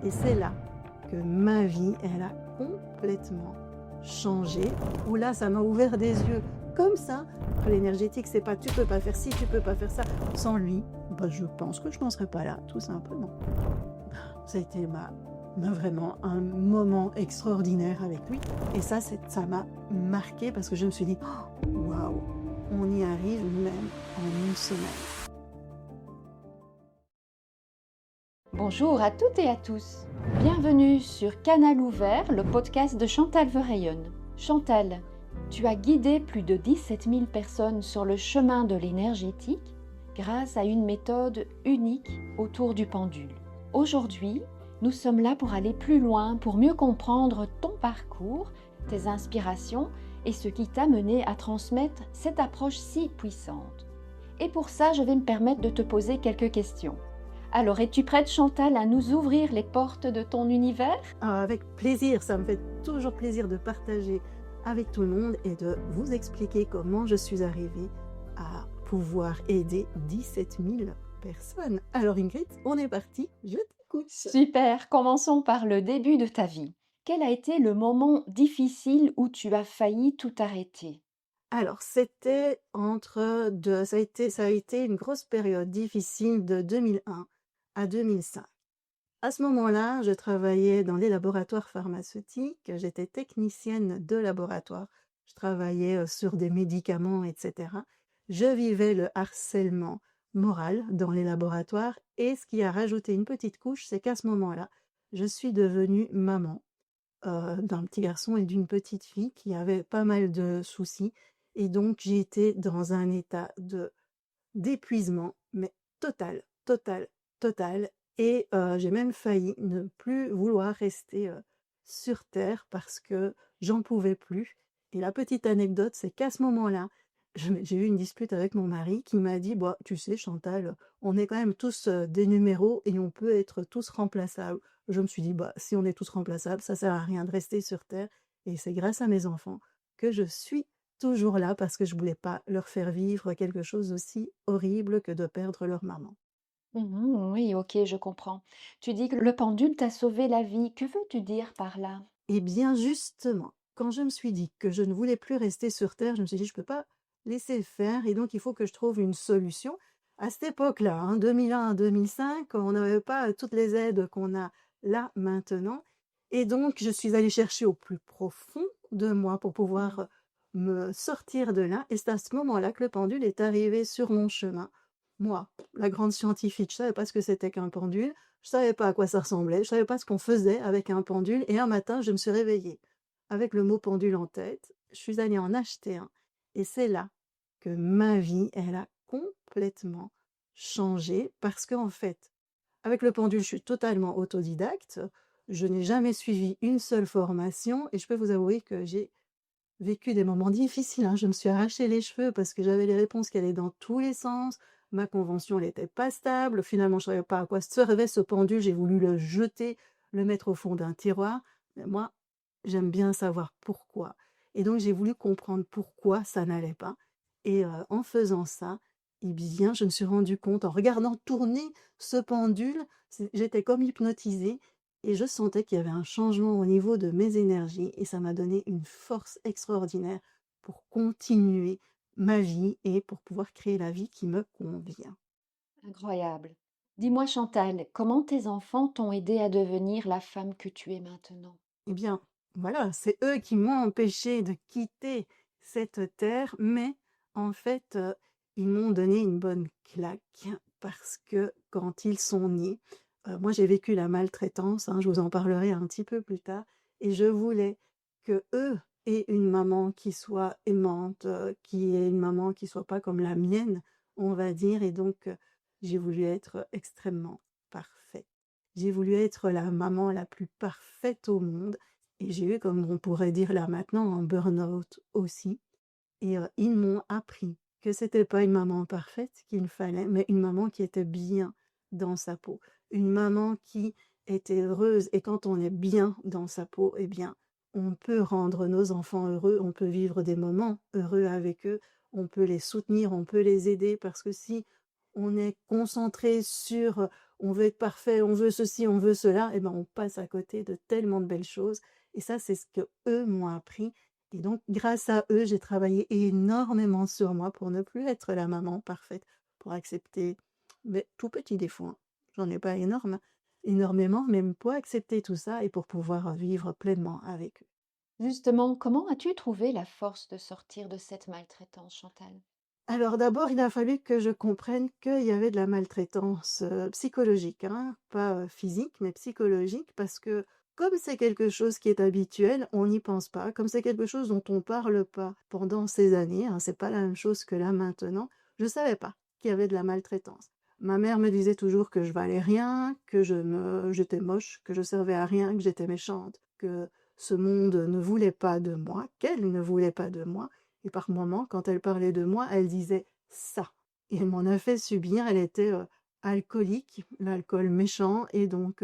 Et c'est là que ma vie, elle a complètement changé, où là, ça m'a ouvert des yeux comme ça. L'énergétique, c'est pas tu peux pas faire ci, tu peux pas faire ça. Sans lui, je pense que je n'en serais pas là, tout simplement. Ça a été vraiment un moment extraordinaire avec lui. Et ça m'a marqué parce que je me suis dit, oh, waouh, on y arrive même en une semaine. Bonjour à toutes et à tous. Bienvenue sur Canal Ouvert, le podcast de Chantal Verheyen. Chantal, tu as guidé plus de 17 000 personnes sur le chemin de l'énergétique grâce à une méthode unique autour du pendule. Aujourd'hui, nous sommes là pour aller plus loin, pour mieux comprendre ton parcours, tes inspirations et ce qui t'a mené à transmettre cette approche si puissante. Et pour ça, je vais me permettre de te poser quelques questions. Alors, es-tu prête, Chantal, à nous ouvrir les portes de ton univers ? Avec plaisir, ça me fait toujours plaisir de partager avec tout le monde et de vous expliquer comment je suis arrivée à pouvoir aider 17 000 personnes. Alors Ingrid, on est parti, je t'écoute. Super, commençons par le début de ta vie. Quel a été le moment difficile où tu as failli tout arrêter ? Alors, c'était ça a été une grosse période difficile de 2001 à 2005. À ce moment-là, je travaillais dans les laboratoires pharmaceutiques, j'étais technicienne de laboratoire, je travaillais sur des médicaments, etc. Je vivais le harcèlement moral dans les laboratoires et ce qui a rajouté une petite couche, c'est qu'à ce moment-là, je suis devenue maman d'un petit garçon et d'une petite fille qui avaient pas mal de soucis et donc j'ai été dans un état d'épuisement, mais total, total, total. Et j'ai même failli ne plus vouloir rester sur Terre parce que j'en pouvais plus. Et la petite anecdote, c'est qu'à ce moment-là, j'ai eu une dispute avec mon mari qui m'a dit, bah, tu sais, Chantal, on est quand même tous des numéros et on peut être tous remplaçables. Je me suis dit, bah, si on est tous remplaçables, ça sert à rien de rester sur Terre. Et c'est grâce à mes enfants que je suis toujours là parce que je voulais pas leur faire vivre quelque chose aussi horrible que de perdre leur maman. Oui, ok, je comprends. Tu dis que le pendule t'a sauvé la vie. Que veux-tu dire par là ? Et bien justement, quand je me suis dit que je ne voulais plus rester sur Terre, je me suis dit: «Je peux pas laisser faire et donc il faut que je trouve une solution». À cette époque-là, 2001-2005, on n'avait pas toutes les aides qu'on a là maintenant et donc je suis allée chercher au plus profond de moi pour pouvoir me sortir de là et c'est à ce moment-là que le pendule est arrivé sur mon chemin. Moi, la grande scientifique, je savais pas ce que c'était qu'un pendule, je savais pas à quoi ça ressemblait, je savais pas ce qu'on faisait avec un pendule et un matin, je me suis réveillée avec le mot pendule en tête. Je suis allée en acheter un et c'est là que ma vie, elle a complètement changé parce qu'en fait, avec le pendule, je suis totalement autodidacte. Je n'ai jamais suivi une seule formation et je peux vous avouer que j'ai vécu des moments difficiles, hein. Je me suis arraché les cheveux parce que j'avais les réponses qui allaient dans tous les sens. Ma convention, elle était pas stable. Finalement, je savais pas à quoi servait ce pendule. J'ai voulu le jeter, le mettre au fond d'un tiroir. Mais moi, j'aime bien savoir pourquoi. Et donc, j'ai voulu comprendre pourquoi ça n'allait pas. Et en faisant ça, eh bien, je me suis rendu compte, en regardant tourner ce pendule, j'étais comme hypnotisée et je sentais qu'il y avait un changement au niveau de mes énergies et ça m'a donné une force extraordinaire pour continuer ma vie et pour pouvoir créer la vie qui me convient. Incroyable. Dis-moi, Chantal, comment tes enfants t'ont aidé à devenir la femme que tu es maintenant ? Eh bien, voilà, c'est eux qui m'ont empêché de quitter cette terre, mais en fait, ils m'ont donné une bonne claque parce que quand ils sont nés, moi j'ai vécu la maltraitance, je vous en parlerai un petit peu plus tard et je voulais qu'eux aient une maman qui soit aimante, qui ait une maman qui soit pas comme la mienne, on va dire et donc j'ai voulu être extrêmement parfaite. J'ai voulu être la maman la plus parfaite au monde et j'ai eu, comme on pourrait dire là maintenant, un burn-out aussi. Et ils m'ont appris que c'était pas une maman parfaite qu'il me fallait, mais une maman qui était bien dans sa peau. Une maman qui était heureuse. Et quand on est bien dans sa peau, eh bien, on peut rendre nos enfants heureux, on peut vivre des moments heureux avec eux, on peut les soutenir, on peut les aider parce que si on est concentré sur on veut être parfait, on veut ceci, on veut cela, et ben, on passe à côté de tellement de belles choses et ça, c'est ce qu'eux m'ont appris et donc grâce à eux, j'ai travaillé énormément sur moi pour ne plus être la maman parfaite, pour accepter mes tout petits défauts, hein. J'en ai pas énormément, mais pour accepter tout ça et pour pouvoir, vivre pleinement avec eux. Justement, comment as-tu trouvé la force de sortir de cette maltraitance, Chantal? Alors d'abord, il a fallu que je comprenne qu'il y avait de la maltraitance, psychologique, hein, pas, physique, mais psychologique parce que comme c'est quelque chose qui est habituel, on n'y pense pas. Comme c'est quelque chose dont on parle pas pendant ces années, hein, c'est pas la même chose que là maintenant, je savais pas qu'il y avait de la maltraitance. Ma mère me disait toujours que je valais rien, que j'étais moche, que je servais à rien, que j'étais méchante, que ce monde ne voulait pas de moi, qu'elle ne voulait pas de moi et par moments, quand elle parlait de moi, elle disait ça. Et elle m'en a fait subir. Elle était alcoolique, l'alcool méchant. Et donc,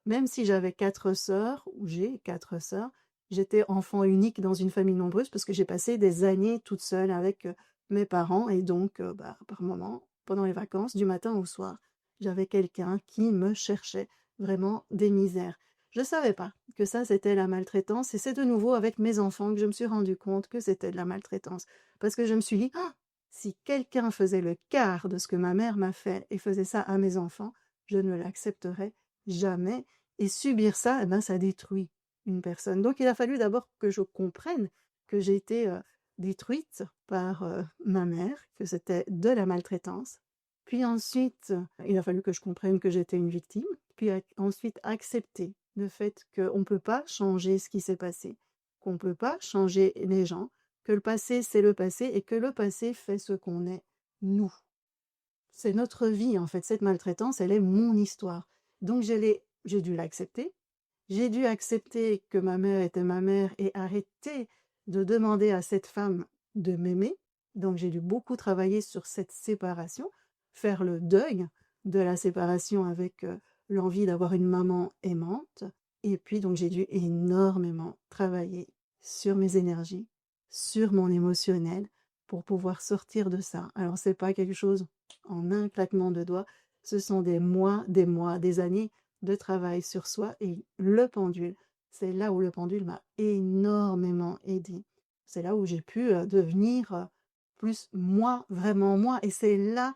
même si j'avais 4 sœurs, ou j'ai 4 sœurs, j'étais enfant unique dans une famille nombreuse parce que j'ai passé des années toute seule avec mes parents. Et donc, bah, par moments, pendant les vacances, du matin au soir, j'avais quelqu'un qui me cherchait vraiment des misères. Je savais pas que ça, c'était la maltraitance et c'est de nouveau avec mes enfants que je me suis rendu compte que c'était de la maltraitance. Parce que je me suis dit: «Ah! Si quelqu'un faisait le quart de ce que ma mère m'a fait et faisait ça à mes enfants, je ne l'accepterais jamais» et subir ça, eh ben, ça détruit une personne. Donc il a fallu d'abord que je comprenne que j'ai été, détruite par, ma mère, que c'était de la maltraitance. Puis ensuite, il a fallu que je comprenne que j'étais une victime, puis ensuite accepter le fait qu'on ne peut pas changer ce qui s'est passé, qu'on ne peut pas changer les gens, que le passé, c'est le passé et que le passé fait ce qu'on est, nous. C'est notre vie, en fait. Cette maltraitance, elle est mon histoire. Donc j'ai dû l'accepter. J'ai dû accepter que ma mère était ma mère et arrêter de demander à cette femme de m'aimer. Donc j'ai dû beaucoup travailler sur cette séparation, faire le deuil de la séparation avec l'envie d'avoir une maman aimante. Et puis donc j'ai dû énormément travailler sur mes énergies, sur mon émotionnel pour pouvoir sortir de ça. Alors c'est pas quelque chose en un claquement de doigts, ce sont des mois, des années de travail sur soi et le pendule, c'est là où le pendule m'a énormément aidée. C'est là où j'ai pu, devenir, plus moi, vraiment moi et c'est là,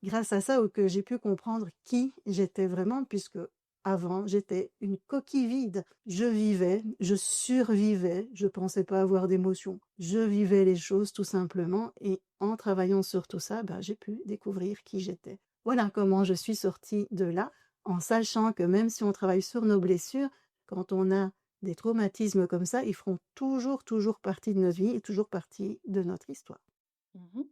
grâce à ça, où que j'ai pu comprendre qui j'étais vraiment puisque avant j'étais une coquille vide. Je vivais, je survivais, je pensais pas avoir d'émotions. Je vivais les choses tout simplement et en travaillant sur tout ça, bah, j'ai pu découvrir qui j'étais. Voilà comment je suis sortie de là en sachant que même si on travaille sur nos blessures, quand on a des traumatismes comme ça, ils feront toujours, toujours partie de notre vie et toujours partie de notre histoire. Mmh.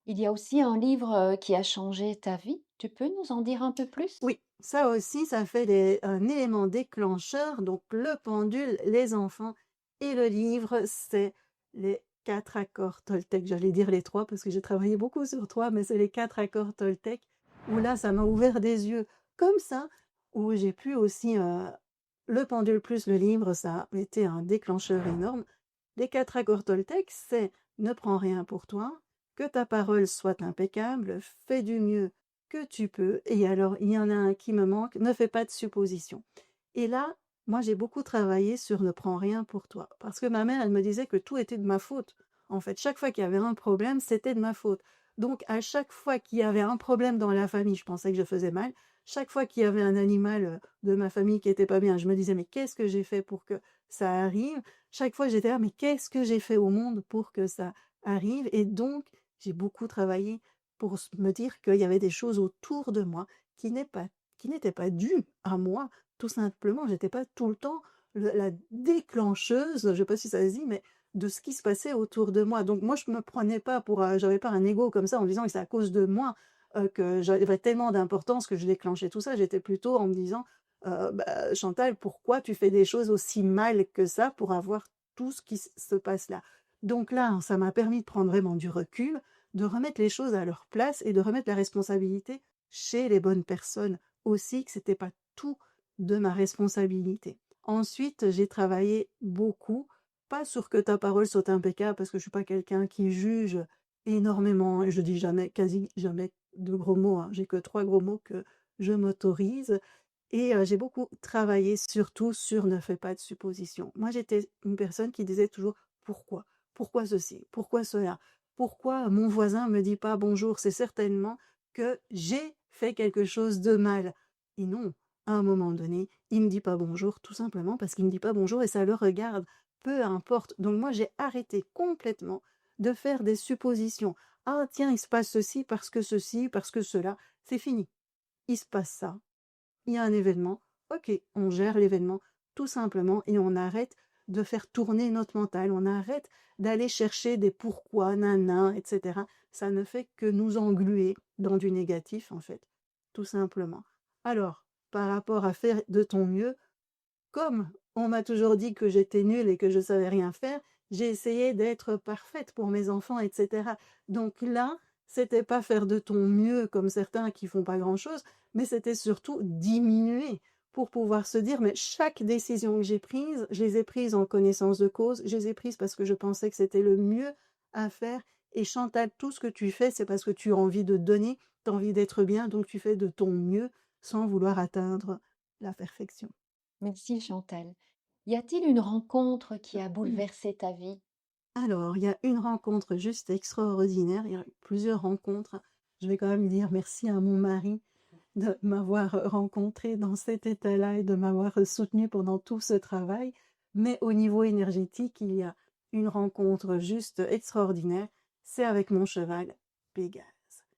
Il y a aussi un livre, qui a changé ta vie. Tu peux nous en dire un peu plus? Oui, ça aussi, ça fait un élément déclencheur. Donc, le pendule, les enfants et le livre, c'est les 4 accords Toltec. J'allais dire les trois parce que j'ai travaillé beaucoup sur trois, mais c'est les 4 accords Toltec où là, ça m'a ouvert des yeux comme ça, où j'ai pu aussi, le pendule plus le livre, ça a été un déclencheur énorme. Les 4 accords Toltec, c'est ne prends rien pour toi, que ta parole soit impeccable, fais du mieux que tu peux. Et alors, il y en a un qui me manque, ne fais pas de suppositions. Et là, moi, j'ai beaucoup travaillé sur ne prends rien pour toi. Parce que ma mère, elle me disait que tout était de ma faute. En fait, chaque fois qu'il y avait un problème, c'était de ma faute. Donc, à chaque fois qu'il y avait un problème dans la famille, je pensais que je faisais mal. Chaque fois qu'il y avait un animal de ma famille qui était pas bien, je me disais, mais qu'est-ce que j'ai fait pour que ça arrive? Chaque fois, j'étais là, mais qu'est-ce que j'ai fait au monde pour que ça arrive? Et donc, j'ai beaucoup travaillé pour me dire qu'il y avait des choses autour de moi qui n'est pas qui n'étaient pas dues à moi. Tout simplement, j'étais pas tout le temps la déclencheuse, je sais pas si ça se dit, mais de ce qui se passait autour de moi. Donc moi, je me prenais pas pour, j'avais pas un ego comme ça en me disant que c'est à cause de moi, que j'avais tellement d'importance que je déclenchais tout ça. J'étais plutôt en me disant, «Bah, Chantal, pourquoi tu fais des choses aussi mal que ça pour avoir tout ce qui se passe là?» Donc là, ça m'a permis de prendre vraiment du recul, de remettre les choses à leur place et de remettre la responsabilité chez les bonnes personnes aussi, que c'était pas tout de ma responsabilité. Ensuite, j'ai travaillé beaucoup, pas sur que ta parole soit impeccable, parce que je suis pas quelqu'un qui juge énormément, et je dis jamais, quasi jamais de gros mots, hein. J'ai que 3 gros mots que je m'autorise et j'ai beaucoup travaillé surtout sur ne fais pas de suppositions. Moi, j'étais une personne qui disait toujours: «Pourquoi? Pourquoi ceci? Pourquoi cela? Pourquoi mon voisin me dit pas bonjour? C'est certainement que j'ai fait quelque chose de mal». Et non, à un moment donné, il me dit pas bonjour tout simplement parce qu'il me dit pas bonjour et ça le regarde, peu importe. Donc moi, j'ai arrêté complètement de faire des suppositions. «Ah tiens, il se passe ceci, parce que cela». C'est fini. Il se passe ça, il y a un événement, OK, on gère l'événement tout simplement et on arrête de faire tourner notre mental, on arrête d'aller chercher des pourquoi, nanan, et cetera. Ça ne fait que nous engluer dans du négatif, en fait, tout simplement. Alors, par rapport à faire de ton mieux, comme on m'a toujours dit que j'étais nulle et que je savais rien faire, j'ai essayé d'être parfaite pour mes enfants, et cetera. Donc là, c'était pas faire de ton mieux comme certains qui font pas grand-chose, mais c'était surtout diminuer pour pouvoir se dire: «Mais chaque décision que j'ai prise, je les ai prises en connaissance de cause, je les ai prises parce que je pensais que c'était le mieux à faire et Chantal, tout ce que tu fais, c'est parce que tu as envie de donner, tu as envie d'être bien, donc tu fais de ton mieux sans vouloir atteindre la perfection». Merci Chantal. Y a-t-il une rencontre qui a bouleversé ta vie? Alors, il y a une rencontre juste extraordinaire, il y a eu plusieurs rencontres. Je vais quand même dire merci à mon mari de m'avoir rencontrée dans cet état-là et de m'avoir soutenue pendant tout ce travail. Mais au niveau énergétique, il y a une rencontre juste extraordinaire, c'est avec mon cheval Pégase.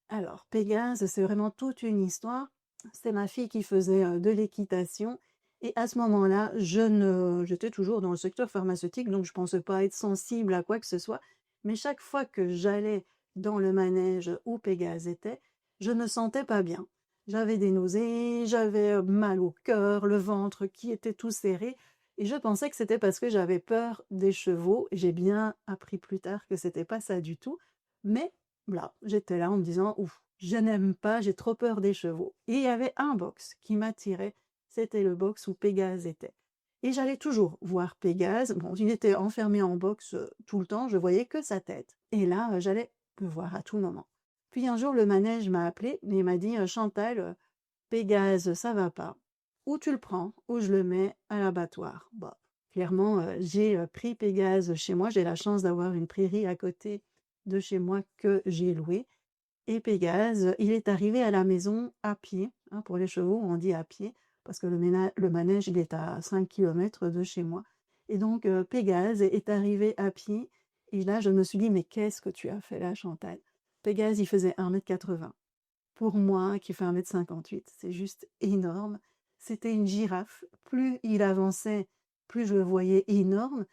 Alors, Pégase, c'est vraiment toute une histoire. C'est ma fille qui faisait de l'équitation et à ce moment-là, j'étais toujours dans le secteur pharmaceutique, donc je pensais pas être sensible à quoi que ce soit. Mais chaque fois que j'allais dans le manège où Pégase était, je ne me sentais pas bien. J'avais des nausées, j'avais mal au cœur, le ventre qui était tout serré, et je pensais que c'était parce que j'avais peur des chevaux. J'ai bien appris plus tard que c'était pas ça du tout. Mais là, j'étais là en me disant, ouf, je n'aime pas, j'ai trop peur des chevaux. Et il y avait un box qui m'attirait, c'était le box où Pégase était. Et j'allais toujours voir Pégase. Bon, il était enfermé en box tout le temps, je voyais que sa tête. Et là, j'allais le voir à tout moment. Puis un jour, le manège m'a appelé et il m'a dit Chantal, Pégase, ça va pas. Ou tu le prends, ou je le mets à l'abattoir. Bah, clairement, j'ai pris Pégase chez moi. J'ai la chance d'avoir une prairie à côté de chez moi que j'ai louée. Et Pégase, il est arrivé à la maison à pied. Hein, pour les chevaux, on dit à pied, parce que le manège, il est à 5 kilomètres de chez moi. Et donc, Pégase est arrivé à pied. Et là, je me suis dit, mais qu'est-ce que tu as fait là, Chantal? Pégase, il faisait 1,80 m. Pour moi, qui fait 1,58 m, c'est juste énorme. C'était une girafe. Plus il avançait, plus je le voyais énorme.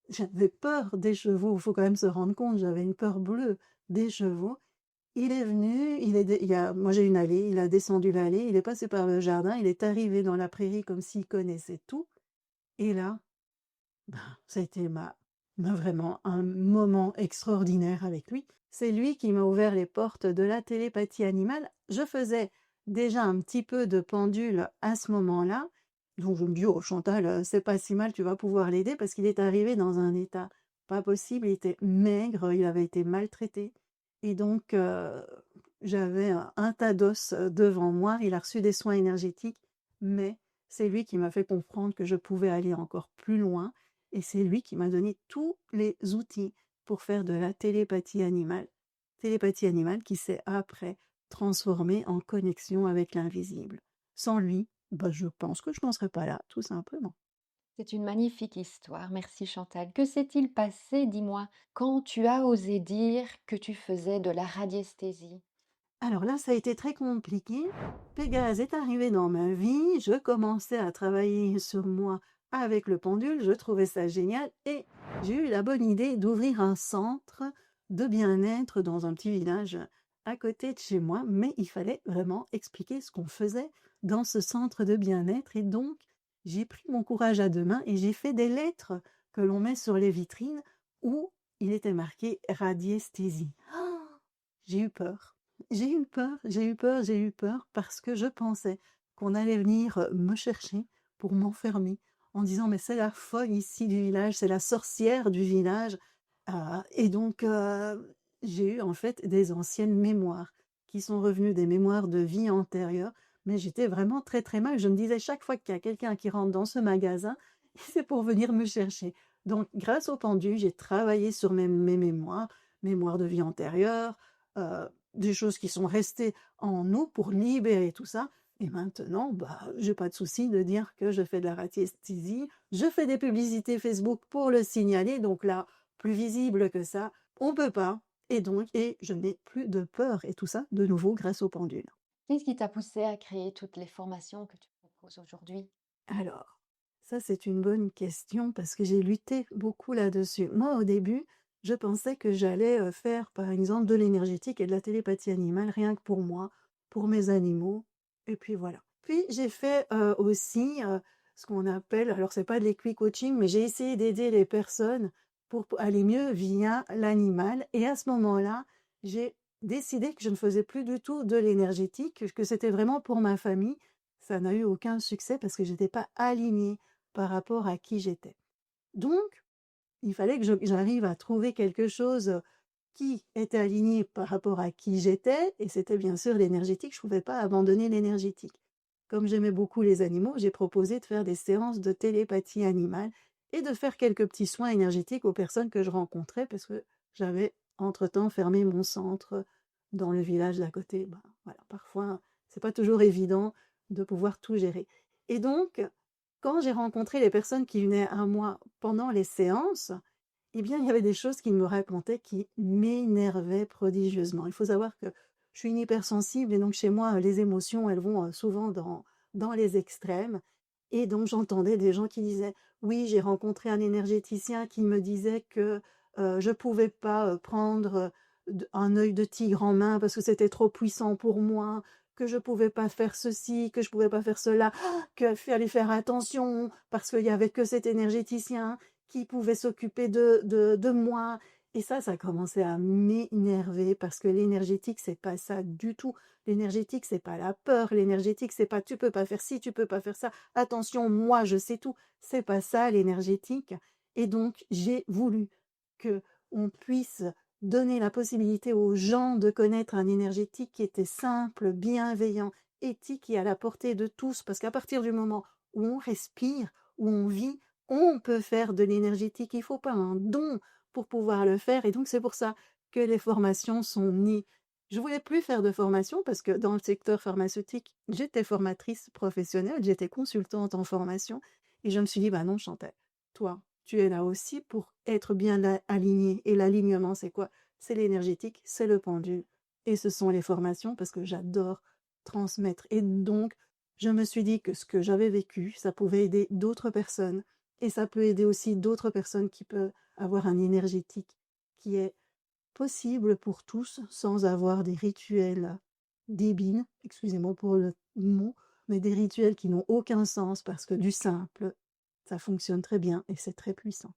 J'avais peur des chevaux, il faut quand même se rendre compte, j'avais une peur bleue des chevaux. Il est venu, moi j'ai une allée, il a descendu l'allée, il est passé par le jardin, il est arrivé dans la prairie comme s'il connaissait tout. Et là, ben, ça a été vraiment un moment extraordinaire avec lui. C'est lui qui m'a ouvert les portes de la télépathie animale. Je faisais déjà un petit peu de pendule à ce moment-là. Donc je me dis, oh Chantal, c'est pas si mal, tu vas pouvoir l'aider parce qu'il est arrivé dans un état pas possible. Il était maigre, il avait été maltraité. Et donc, j'avais un tas d'os devant moi. Il a reçu des soins énergétiques, mais c'est lui qui m'a fait comprendre que je pouvais aller encore plus loin et c'est lui qui m'a donné tous les outils pour faire de la télépathie animale. Télépathie animale qui s'est après transformée en connexion avec l'invisible. Sans lui, bah, je pense que je n'en serais pas là, tout simplement. C'est une magnifique histoire. Merci Chantal. Que s'est-il passé, dis-moi, quand tu as osé dire que tu faisais de la radiesthésie? Alors là, ça a été très compliqué. Pégase est arrivé dans ma vie, je commençais à travailler sur moi avec le pendule, je trouvais ça génial et j'ai eu la bonne idée d'ouvrir un centre de bien-être dans un petit village à côté de chez moi, mais il fallait vraiment expliquer ce qu'on faisait dans ce centre de bien-être et donc j'ai pris mon courage à deux mains et j'ai fait des lettres que l'on met sur les vitrines où il était marqué radiesthésie. Ah, j'ai eu peur. J'ai eu peur parce que je pensais qu'on allait venir me chercher pour m'enfermer en disant mais c'est la folle ici du village, c'est la sorcière du village. Et donc j'ai eu en fait des anciennes mémoires qui sont revenues, des mémoires de vie antérieure, mais j'étais vraiment très, très mal. Je me disais chaque fois qu'il y a quelqu'un qui rentre dans ce magasin, c'est pour venir me chercher. Donc grâce au pendule, j'ai travaillé sur mes mémoires, mémoires de vie antérieure, des choses qui sont restées en nous pour libérer tout ça. Et maintenant, j'ai pas de souci de dire que je fais de la radiesthésie. Je fais des publicités Facebook pour le signaler. Donc là, plus visible que ça, on peut pas. Et je n'ai plus de peur. Et tout ça, de nouveau, grâce au pendule. Qu'est-ce qui t'a poussé à créer toutes les formations que tu proposes aujourd'hui? Alors, ça, c'est une bonne question parce que j'ai lutté beaucoup là-dessus. Moi, au début, je pensais que j'allais faire, par exemple, de l'énergétique et de la télépathie animale, rien que pour moi, pour mes animaux, et puis voilà. Puis j'ai fait aussi ce qu'on appelle, alors c'est pas de l'équi-coaching, mais j'ai essayé d'aider les personnes pour aller mieux via l'animal. Et à ce moment-là, j'ai décidé que je ne faisais plus du tout de l'énergétique, que c'était vraiment pour ma famille. Ça n'a eu aucun succès parce que j'étais pas alignée par rapport à qui j'étais. Donc, il fallait que j'arrive à trouver quelque chose qui était aligné par rapport à qui j'étais, et c'était bien sûr l'énergétique. Je pouvais pas abandonner l'énergétique. Comme j'aimais beaucoup les animaux, j'ai proposé de faire des séances de télépathie animale et de faire quelques petits soins énergétiques aux personnes que je rencontrais parce que j'avais entre-temps fermé mon centre dans le village d'à côté. Voilà, parfois, c'est pas toujours évident de pouvoir tout gérer. Et donc, quand j'ai rencontré les personnes qui venaient à moi pendant les séances, eh bien, il y avait des choses qu'ils me racontaient qui m'énervaient prodigieusement. Il faut savoir que je suis une hypersensible et donc chez moi, les émotions, elles vont souvent dans les extrêmes. Et donc, j'entendais des gens qui disaient, oui, j'ai rencontré un énergéticien qui me disait que je pouvais pas prendre un œil de tigre en main parce que c'était trop puissant pour moi, que je pouvais pas faire ceci, que je pouvais pas faire cela, qu'il fallait faire attention parce qu'il y avait que cet énergéticien qui pouvait s'occuper de moi. Et ça commençait à m'énerver parce que l'énergétique, c'est pas ça du tout. L'énergétique, c'est pas la peur. L'énergétique, c'est pas tu peux pas faire ci, tu peux pas faire ça. Attention, moi, je sais tout. C'est pas ça, l'énergétique. Et donc, j'ai voulu que on puisse donner la possibilité aux gens de connaître un énergétique qui était simple, bienveillant, éthique et à la portée de tous. Parce qu'à partir du moment où on respire, où on vit, on peut faire de l'énergétique. Il ne faut pas un don pour pouvoir le faire. Et donc, c'est pour ça que les formations sont nées. Je voulais plus faire de formation parce que dans le secteur pharmaceutique, j'étais formatrice professionnelle, j'étais consultante en formation. Et je me suis dit, bah non, Chantal, toi, tu es là aussi pour être bien aligné. Et l'alignement, c'est quoi? C'est l'énergétique, c'est le pendule. Et ce sont les formations parce que j'adore transmettre. Et donc, je me suis dit que ce que j'avais vécu, ça pouvait aider d'autres personnes. Et ça peut aider aussi d'autres personnes qui peuvent avoir un énergétique qui est possible pour tous sans avoir des rituels débiles, excusez-moi pour le mot, mais des rituels qui n'ont aucun sens parce que du simple, ça fonctionne très bien et c'est très puissant.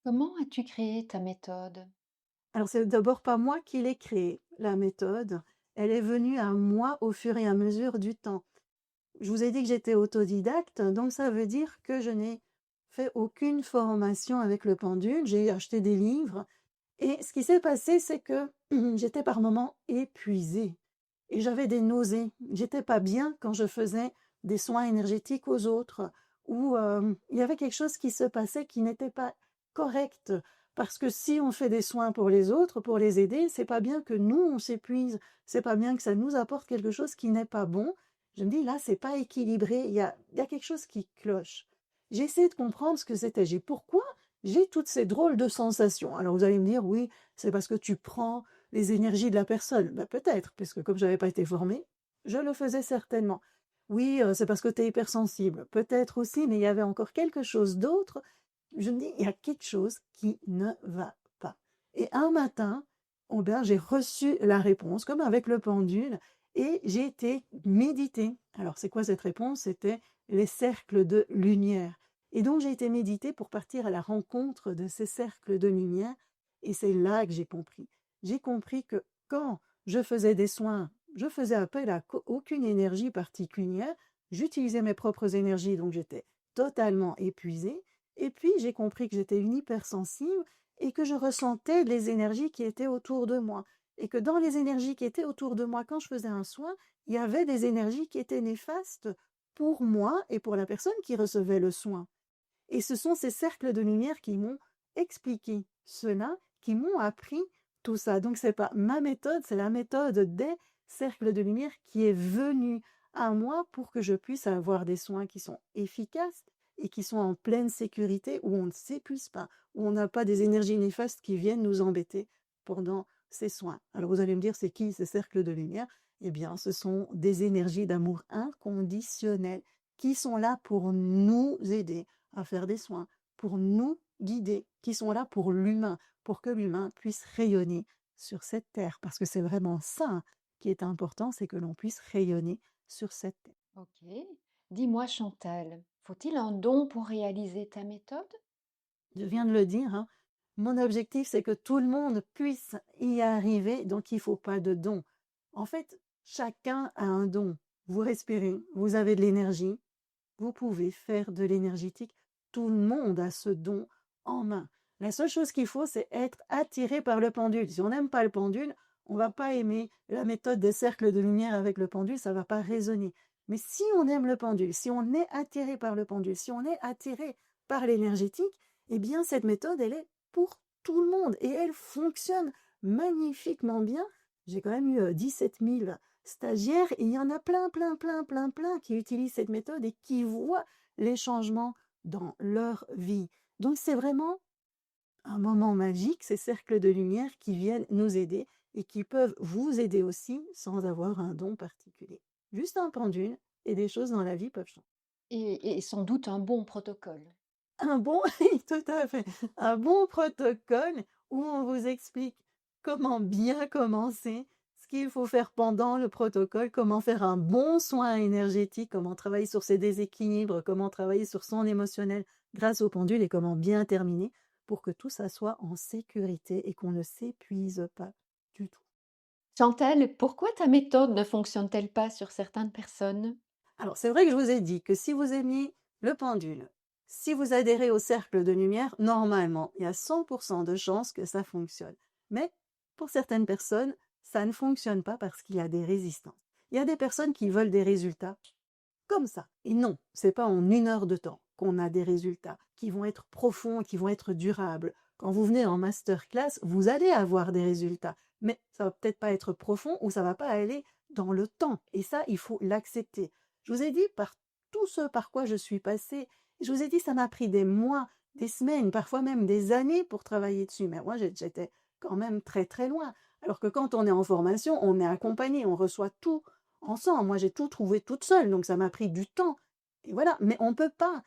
Comment as-tu créé ta méthode? Alors c'est d'abord pas moi qui l'ai créée, la méthode, elle est venue à moi au fur et à mesure du temps. Je vous ai dit que j'étais autodidacte, donc ça veut dire que je n'ai fait aucune formation avec le pendule. J'ai acheté des livres et ce qui s'est passé, c'est que j'étais par moments épuisée et j'avais des nausées. J'étais pas bien quand je faisais des soins énergétiques aux autres ou il y avait quelque chose qui se passait qui n'était pas correct. Parce que si on fait des soins pour les autres, pour les aider, c'est pas bien que nous, on s'épuise. C'est pas bien que ça nous apporte quelque chose qui n'est pas bon. Je me dis, là, c'est pas équilibré. Il y a quelque chose qui cloche. J'ai essayé de comprendre ce que c'était. Pourquoi j'ai toutes ces drôles de sensations. Alors vous allez me dire, oui, c'est parce que tu prends les énergies de la personne. Ben, peut-être, puisque comme je n'avais pas été formée, je le faisais certainement. Oui, c'est parce que tu es hypersensible. Peut-être aussi, mais il y avait encore quelque chose d'autre. Je me dis, il y a quelque chose qui ne va pas. Et un matin, oh ben, j'ai reçu la réponse, comme avec le pendule, et j'ai été méditer. Alors, c'est quoi cette réponse? C'était les cercles de lumière. Et donc, j'ai été méditer pour partir à la rencontre de ces cercles de lumière. Et c'est là que j'ai compris. J'ai compris que quand je faisais des soins, je faisais appel à aucune énergie particulière. J'utilisais mes propres énergies, donc j'étais totalement épuisée. Et puis, j'ai compris que j'étais une hypersensible et que je ressentais les énergies qui étaient autour de moi. et que dans les énergies qui étaient autour de moi quand je faisais un soin, il y avait des énergies qui étaient néfastes pour moi et pour la personne qui recevait le soin. Et ce sont ces cercles de lumière qui m'ont expliqué cela, qui m'ont appris tout ça. Donc c'est pas ma méthode, c'est la méthode des cercles de lumière qui est venue à moi pour que je puisse avoir des soins qui sont efficaces et qui sont en pleine sécurité, où on ne s'épuise pas, où on n'a pas des énergies néfastes qui viennent nous embêter pendant ces soins. Alors vous allez me dire, c'est qui ces cercles de lumière? Eh bien, ce sont des énergies d'amour inconditionnel qui sont là pour nous aider à faire des soins, pour nous guider, qui sont là pour l'humain, pour que l'humain puisse rayonner sur cette terre. Parce que c'est vraiment ça qui est important, c'est que l'on puisse rayonner sur cette terre. Ok. Dis-moi, Chantal, faut-il un don pour réaliser ta méthode? Je viens de le dire, hein, mon objectif, c'est que tout le monde puisse y arriver, donc il ne faut pas de don. En fait, chacun a un don. Vous respirez, vous avez de l'énergie, vous pouvez faire de l'énergétique. Tout le monde a ce don en main. La seule chose qu'il faut, c'est être attiré par le pendule. Si on n'aime pas le pendule, on ne va pas aimer la méthode des cercles de lumière avec le pendule, ça ne va pas résonner. Mais si on aime le pendule, si on est attiré par le pendule, si on est attiré par l'énergétique, eh bien cette méthode, elle est pour tout le monde et elle fonctionne magnifiquement bien. J'ai quand même eu 17 000 stagiaires et il y en a plein qui utilisent cette méthode et qui voient les changements dans leur vie. Donc c'est vraiment un moment magique, ces cercles de lumière qui viennent nous aider et qui peuvent vous aider aussi sans avoir un don particulier. Juste un pendule et des choses dans la vie peuvent changer. Et sans doute un bon protocole. Un bon, oui, tout à fait, un bon protocole où on vous explique comment bien commencer, ce qu'il faut faire pendant le protocole, comment faire un bon soin énergétique, comment travailler sur ses déséquilibres, comment travailler sur son émotionnel grâce au pendule et comment bien terminer pour que tout ça soit en sécurité et qu'on ne s'épuise pas du tout. Chantal, pourquoi ta méthode ne fonctionne-t-elle pas sur certaines personnes? Alors, c'est vrai que je vous ai dit que si vous aimiez le pendule, si vous adhérez au cercle de lumière, normalement, il y a 100% de chances que ça fonctionne. Mais pour certaines personnes, ça ne fonctionne pas parce qu'il y a des résistances. Il y a des personnes qui veulent des résultats comme ça. Et non, c'est pas en 1 heure de temps qu'on a des résultats qui vont être profonds, qui vont être durables. Quand vous venez en masterclass, vous allez avoir des résultats, mais ça va peut-être pas être profond ou ça va pas aller dans le temps. Et ça, il faut l'accepter. Je vous ai dit par tout ce par quoi je suis passée, je vous ai dit ça m'a pris des mois, des semaines, parfois même des années pour travailler dessus. Mais moi, j'étais quand même très loin. Alors que quand on est en formation, on est accompagné, on reçoit tout ensemble. Moi, j'ai tout trouvé toute seule, donc ça m'a pris du temps. Et voilà, mais on ne peut pas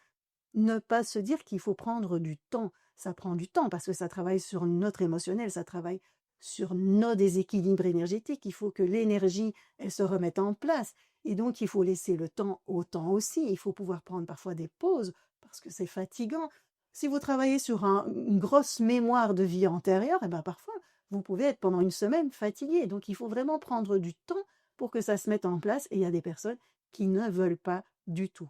ne pas se dire qu'il faut prendre du temps. Ça prend du temps parce que ça travaille sur notre émotionnel, ça travaille sur nos déséquilibres énergétiques. Il faut que l'énergie, elle se remette en place. Et donc, il faut laisser le temps au temps aussi. Il faut pouvoir prendre parfois des pauses parce que c'est fatigant. Si vous travaillez sur une grosse mémoire de vie antérieure, et ben parfois, vous pouvez être pendant une semaine fatigué. Donc, il faut vraiment prendre du temps pour que ça se mette en place. Et il y a des personnes qui ne veulent pas du tout.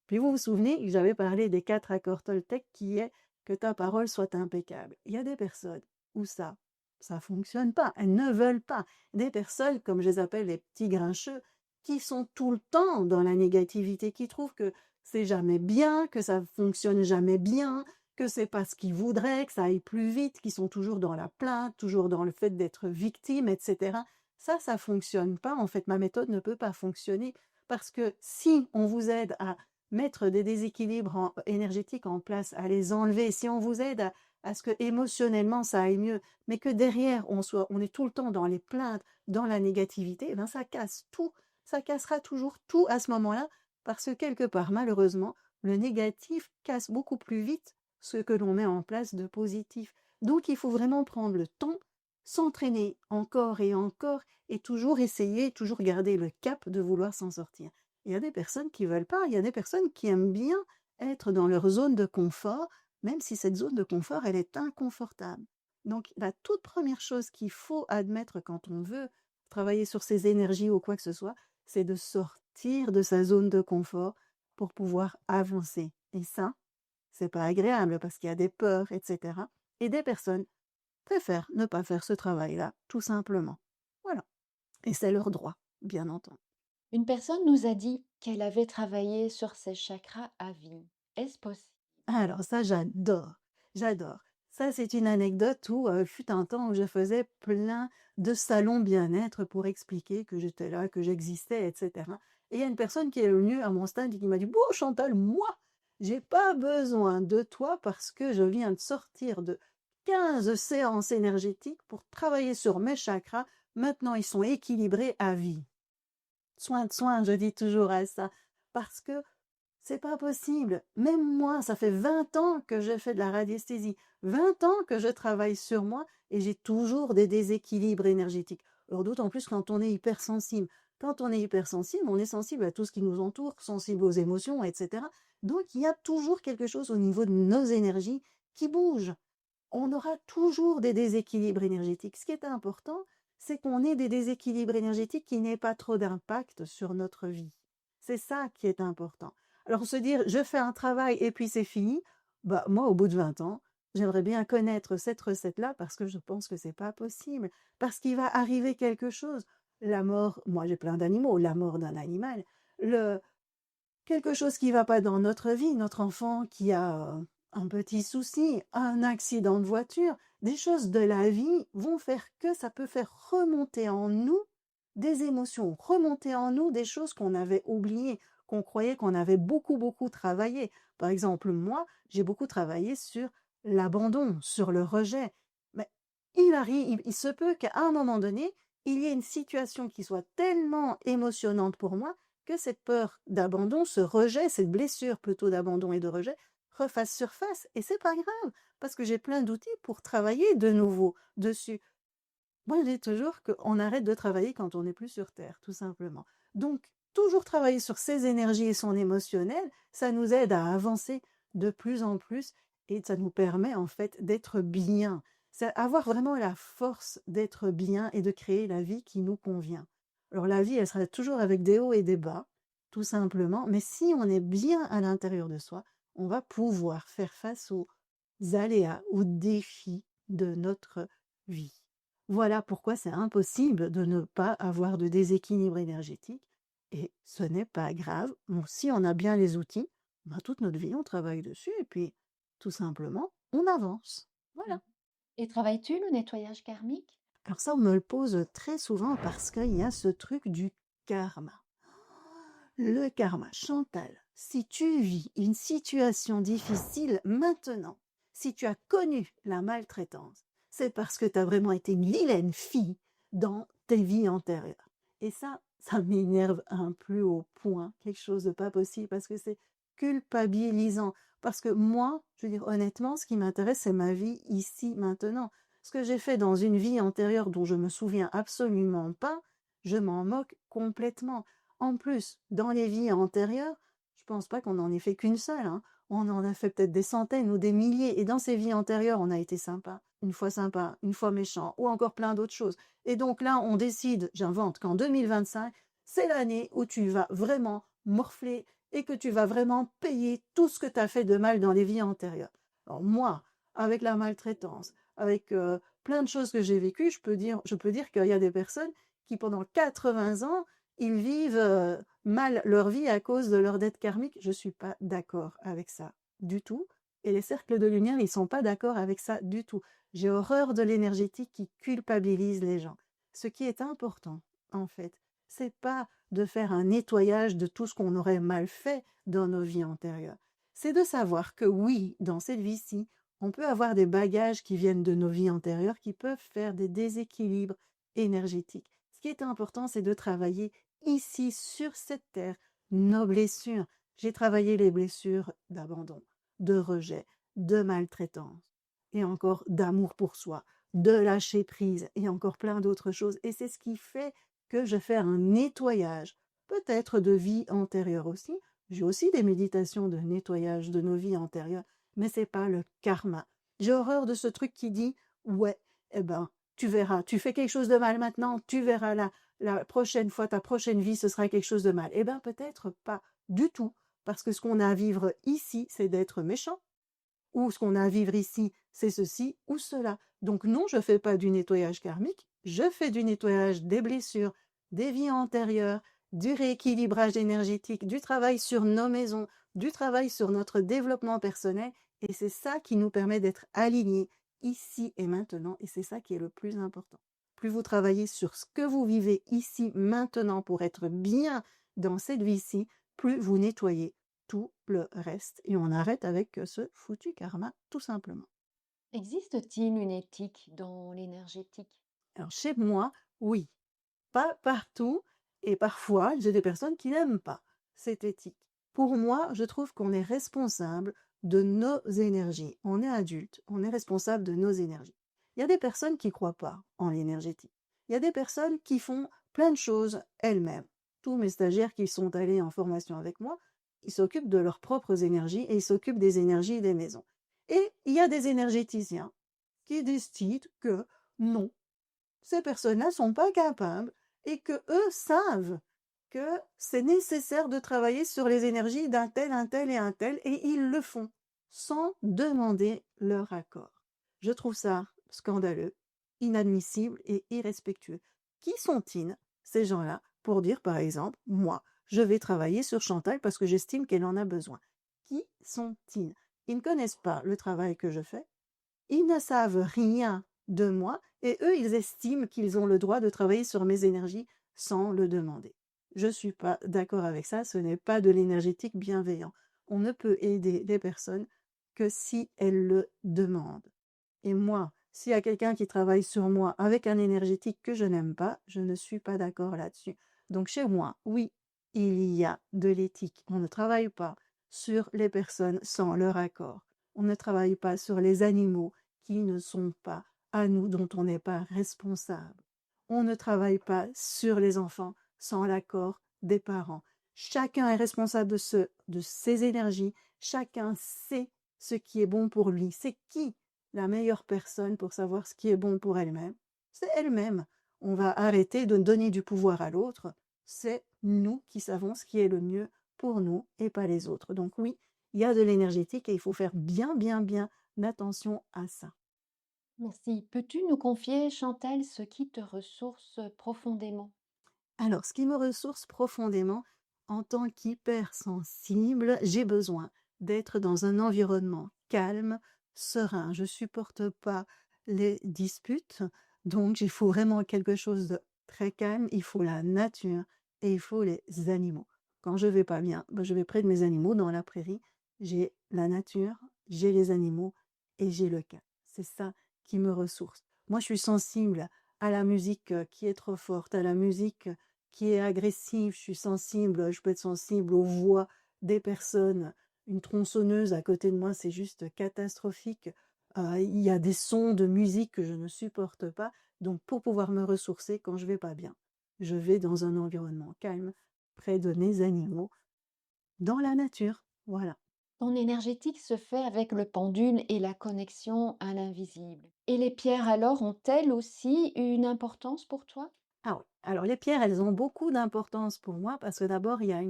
Puis vous vous souvenez que j'avais parlé des 4 accords Toltec qui est que ta parole soit impeccable. Il y a des personnes où ça fonctionne pas. Elles ne veulent pas. Des personnes, comme je les appelle les petits grincheux, qui sont tout le temps dans la négativité, qui trouvent que c'est jamais bien, que ça fonctionne jamais bien, que c'est pas ce qu'ils voudraient, que ça aille plus vite, qui sont toujours dans la plainte, toujours dans le fait d'être victime, etc. Ça fonctionne pas. En fait, ma méthode ne peut pas fonctionner parce que si on vous aide à mettre des déséquilibres énergétiques en place, à les enlever, si on vous aide à ce que émotionnellement ça aille mieux, mais que derrière on est tout le temps dans les plaintes, dans la négativité, eh ben ça casse tout, ça cassera toujours tout à ce moment-là, parce que quelque part, malheureusement, le négatif casse beaucoup plus vite ce que l'on met en place de positif. Donc il faut vraiment prendre le temps, s'entraîner encore et toujours essayer, toujours garder le cap de vouloir s'en sortir. Il y a des personnes qui veulent pas, il y a des personnes qui aiment bien être dans leur zone de confort, même si cette zone de confort, elle est inconfortable. Donc, la toute première chose qu'il faut admettre quand on veut travailler sur ses énergies ou quoi que ce soit, c'est de sortir de sa zone de confort pour pouvoir avancer. Et ça, c'est pas agréable parce qu'il y a des peurs, etc. Et des personnes préfèrent ne pas faire ce travail-là, tout simplement. et c'est leur droit, bien entendu. Une personne nous a dit qu'elle avait travaillé sur ses chakras à vie. Est-ce possible? Alors ça, j'adore, j'adore. Ça, c'est une anecdote où, fut un temps où je faisais plein de salons bien-être pour expliquer que j'étais là, que j'existais, et cetera. Et il y a une personne qui est venue à mon stand et qui m'a dit: «Bon Chantal, moi, j'ai pas besoin de toi parce que je viens de sortir de 15 séances énergétiques pour travailler sur mes chakras. Maintenant, ils sont équilibrés à vie». Soin de soin, je dis toujours à ça, parce que c'est pas possible. Même moi, ça fait 20 ans que je fais de la radiesthésie, 20 ans que je travaille sur moi et j'ai toujours des déséquilibres énergétiques. Alors d'autant plus quand on est hypersensible. Quand on est hypersensible, on est sensible à tout ce qui nous entoure, sensible aux émotions, etc. Donc il y a toujours quelque chose au niveau de nos énergies qui bouge. On aura toujours des déséquilibres énergétiques. Ce qui est important, c'est qu'on ait des déséquilibres énergétiques qui n'aient pas trop d'impact sur notre vie. C'est ça qui est important. Alors se dire: «Je fais un travail et puis c'est fini», bah, moi, au bout de 20 ans, j'aimerais bien connaître cette recette-là parce que je pense que c'est pas possible. Parce qu'il va arriver quelque chose. La mort, moi j'ai plein d'animaux, la mort d'un animal, le quelque chose qui va pas dans notre vie, notre enfant qui a, un petit souci, un accident de voiture, des choses de la vie vont faire que ça peut faire remonter en nous des émotions, remonter en nous des choses qu'on avait oubliées, qu'on croyait qu'on avait beaucoup, beaucoup travaillé. Par exemple, moi, j'ai beaucoup travaillé sur l'abandon, sur le rejet. Mais il se peut qu'à un moment donné, il y ait une situation qui soit tellement émotionnante pour moi que cette peur d'abandon, ce rejet, cette blessure plutôt d'abandon et de rejet, refasse surface. Et c'est pas grave, parce que j'ai plein d'outils pour travailler de nouveau dessus. Moi, je dis toujours qu'on arrête de travailler quand on n'est plus sur Terre, tout simplement. Donc, toujours travailler sur ses énergies et son émotionnel, ça nous aide à avancer de plus en plus et ça nous permet en fait d'être bien. C'est avoir vraiment la force d'être bien et de créer la vie qui nous convient. Alors la vie, elle sera toujours avec des hauts et des bas, tout simplement, mais si on est bien à l'intérieur de soi, on va pouvoir faire face aux aléas, aux défis de notre vie. Voilà pourquoi c'est impossible de ne pas avoir de déséquilibre énergétique et ce n'est pas grave. Bon, si on a bien les outils, ben, toute notre vie, on travaille dessus et puis tout simplement, on avance. Mmh. Voilà. Et travailles-tu le nettoyage karmique? Alors ça, on me le pose très souvent parce qu'il y a ce truc du karma. Le karma, Chantal, si tu vis une situation difficile maintenant, si tu as connu la maltraitance, c'est parce que tu as vraiment été une vilaine fille dans tes vies antérieures. Et ça m'énerve à un plus haut point, quelque chose de pas possible, parce que c'est culpabilisant. Parce que moi, je veux dire honnêtement, ce qui m'intéresse, c'est ma vie ici, maintenant. Ce que j'ai fait dans une vie antérieure dont je me souviens absolument pas, je m'en moque complètement. En plus, dans les vies antérieures, je pense pas qu'on en ait fait qu'une seule, hein. On en a fait peut-être des centaines ou des milliers. Et dans ces vies antérieures, on a été sympa, une fois méchant, ou encore plein d'autres choses. Et donc là, on décide, j'invente, qu'en 2025, c'est l'année où tu vas vraiment morfler et que tu vas vraiment payer tout ce que tu as fait de mal dans les vies antérieures. Alors moi, avec la maltraitance, avec plein de choses que j'ai vécues, je peux dire qu'il y a des personnes qui, pendant 80 ans, ils vivent mal leur vie à cause de leur dette karmique. Je suis pas d'accord avec ça du tout. Et les cercles de lumière, ils sont pas d'accord avec ça du tout. J'ai horreur de l'énergétique qui culpabilise les gens. Ce qui est important, en fait, c'est pas de faire un nettoyage de tout ce qu'on aurait mal fait dans nos vies antérieures. C'est de savoir que oui, dans cette vie-ci, on peut avoir des bagages qui viennent de nos vies antérieures qui peuvent faire des déséquilibres énergétiques. Ce qui est important, c'est de travailler ici, sur cette terre, nos blessures. J'ai travaillé les blessures d'abandon, de rejet, de maltraitance, et encore d'amour pour soi, de lâcher prise, et encore plein d'autres choses. Et c'est ce qui fait que je fais un nettoyage, peut-être de vie antérieure aussi. J'ai aussi des méditations de nettoyage de nos vies antérieures, mais c'est pas le karma. J'ai horreur de ce truc qui dit, ouais, eh ben, tu verras, tu fais quelque chose de mal maintenant, tu verras la prochaine fois, ta prochaine vie, ce sera quelque chose de mal. Eh bien, peut-être pas du tout, parce que ce qu'on a à vivre ici, c'est d'être méchant, ou ce qu'on a à vivre ici, c'est ceci ou cela. Donc non, je fais pas du nettoyage karmique, je fais du nettoyage des blessures des vies antérieures, du rééquilibrage énergétique, du travail sur nos maisons, du travail sur notre développement personnel. Et c'est ça qui nous permet d'être alignés ici et maintenant. Et c'est ça qui est le plus important. Plus vous travaillez sur ce que vous vivez ici maintenant pour être bien dans cette vie-ci, plus vous nettoyez tout le reste. Et on arrête avec ce foutu karma, tout simplement. Existe-t-il une éthique dans l'énergétique? Alors chez moi, oui, pas partout, et parfois j'ai des personnes qui n'aiment pas cette éthique. Pour moi, je trouve qu'on est responsable de nos énergies. On est adulte, on est responsable de nos énergies. Il y a des personnes qui croient pas en l'énergétique. Il y a des personnes qui font plein de choses elles-mêmes. Tous mes stagiaires qui sont allés en formation avec moi, ils s'occupent de leurs propres énergies et ils s'occupent des énergies des maisons. Et il y a des énergéticiens qui décident que non, ces personnes-là sont pas capables et que eux savent que c'est nécessaire de travailler sur les énergies d'un tel, un tel et un tel, et ils le font sans demander leur accord. Je trouve ça scandaleux, inadmissible et irrespectueux. Qui sont-ils, ces gens-là, pour dire, par exemple, moi, je vais travailler sur Chantal parce que j'estime qu'elle en a besoin? Qui sont-ils? Ils ne connaissent pas le travail que je fais, ils ne savent rien de moi et eux, ils estiment qu'ils ont le droit de travailler sur mes énergies sans le demander. Je ne suis pas d'accord avec ça, ce n'est pas de l'énergétique bienveillant. On ne peut aider les personnes que si elles le demandent. Et moi, s'il y a quelqu'un qui travaille sur moi avec un énergétique que je n'aime pas, je ne suis pas d'accord là-dessus. Donc chez moi, oui, il y a de l'éthique. On ne travaille pas sur les personnes sans leur accord. On ne travaille pas sur les animaux qui ne sont pas à nous, dont on n'est pas responsable. On ne travaille pas sur les enfants sans l'accord des parents. Chacun est responsable de ses énergies. Chacun sait ce qui est bon pour lui. C'est qui la meilleure personne pour savoir ce qui est bon pour elle-même? C'est elle-même. On va arrêter de donner du pouvoir à l'autre. C'est nous qui savons ce qui est le mieux pour nous et pas les autres. Donc oui, il y a de l'énergétique et il faut faire bien, bien, bien attention à ça. Merci. Peux-tu nous confier, Chantal, ce qui te ressource profondément? Alors, ce qui me ressource profondément, en tant qu'hypersensible, j'ai besoin d'être dans un environnement calme, serein. Je supporte pas les disputes, donc il faut vraiment quelque chose de très calme. Il faut la nature et il faut les animaux. Quand je vais pas bien, ben, je vais près de mes animaux dans la prairie. J'ai la nature, j'ai les animaux et j'ai le calme. C'est ça qui me ressource. Moi, je suis sensible à la musique qui est trop forte, à la musique qui est agressive, je suis sensible, je peux être sensible aux voix des personnes. Une tronçonneuse à côté de moi, c'est juste catastrophique. Il y a des sons de musique que je ne supporte pas. Donc, pour pouvoir me ressourcer quand je vais pas bien, je vais dans un environnement calme, près de mes animaux, dans la nature. Voilà. Ton énergétique se fait avec le pendule et la connexion à l'invisible. Et les pierres alors ont-elles aussi une importance pour toi? Ah oui. Alors les pierres, elles ont beaucoup d'importance pour moi parce que d'abord, il y a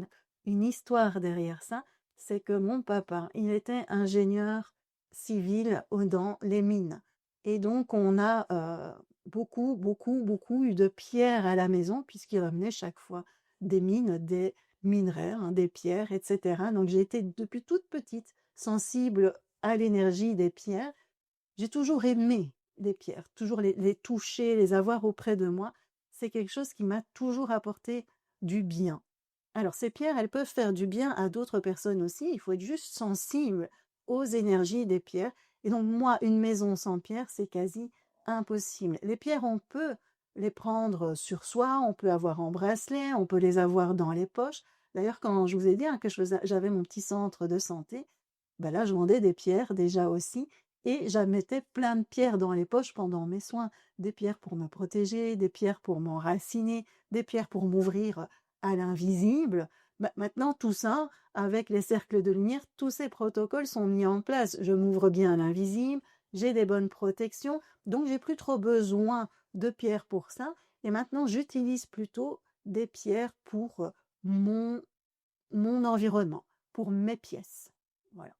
une histoire derrière ça. C'est que mon papa, il était ingénieur civil dans les mines. Et donc, on a beaucoup, beaucoup, beaucoup eu de pierres à la maison puisqu'il ramenait chaque fois des mines, des minerais, hein, des pierres, etc. Donc, j'ai été depuis toute petite sensible à l'énergie des pierres. J'ai toujours aimé les pierres, toujours les toucher, les avoir auprès de moi. C'est quelque chose qui m'a toujours apporté du bien. Alors ces pierres, elles peuvent faire du bien à d'autres personnes aussi. Il faut être juste sensible aux énergies des pierres. Et donc moi, une maison sans pierres, c'est quasi impossible. Les pierres, on peut les prendre sur soi, on peut avoir en bracelet, on peut les avoir dans les poches. D'ailleurs, quand je vous ai dit hein, que j'avais mon petit centre de santé, ben là, je vendais des pierres déjà aussi. Et je mettais plein de pierres dans les poches pendant mes soins. Des pierres pour me protéger, des pierres pour m'enraciner, des pierres pour m'ouvrir à l'invisible. Maintenant, tout ça, avec les cercles de lumière, tous ces protocoles sont mis en place. Je m'ouvre bien à l'invisible, j'ai des bonnes protections, donc j'ai plus trop besoin de pierres pour ça. Et maintenant, j'utilise plutôt des pierres pour mon, mon environnement, pour mes pièces. Voilà.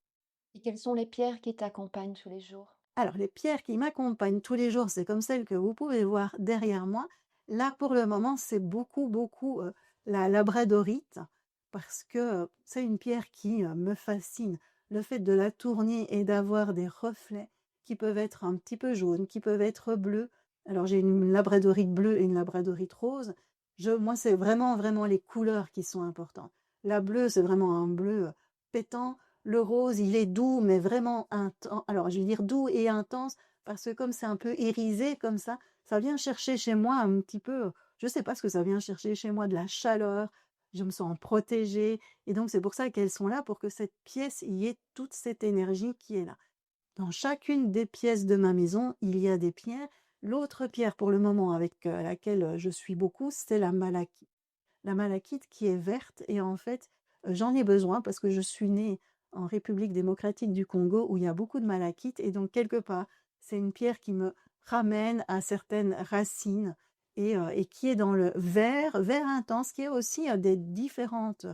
Et quelles sont les pierres qui t'accompagnent tous les jours? Alors, les pierres qui m'accompagnent tous les jours, c'est comme celles que vous pouvez voir derrière moi. Là, pour le moment, c'est beaucoup, beaucoup la labradorite parce que c'est une pierre qui me fascine. Le fait de la tourner et d'avoir des reflets qui peuvent être un petit peu jaunes, qui peuvent être bleus. Alors, j'ai une labradorite bleue et une labradorite rose. Moi, c'est vraiment, vraiment les couleurs qui sont importantes. La bleue, c'est vraiment un bleu pétant. Le rose, il est doux, mais vraiment intense. Alors, je vais dire doux et intense parce que comme c'est un peu irisé comme ça vient chercher chez moi un petit peu, je sais pas ce que ça vient chercher chez moi, de la chaleur, je me sens protégée et donc c'est pour ça qu'elles sont là, pour que cette pièce, il y ait toute cette énergie qui est là. Dans chacune des pièces de ma maison, il y a des pierres. L'autre pierre pour le moment avec laquelle je suis beaucoup, c'est la malachite. La malachite qui est verte et en fait, j'en ai besoin parce que je suis née en République démocratique du Congo où il y a beaucoup de malachite et donc quelque part, c'est une pierre qui me ramène à certaines racines et qui est dans le vert, vert intense, qui est aussi des différentes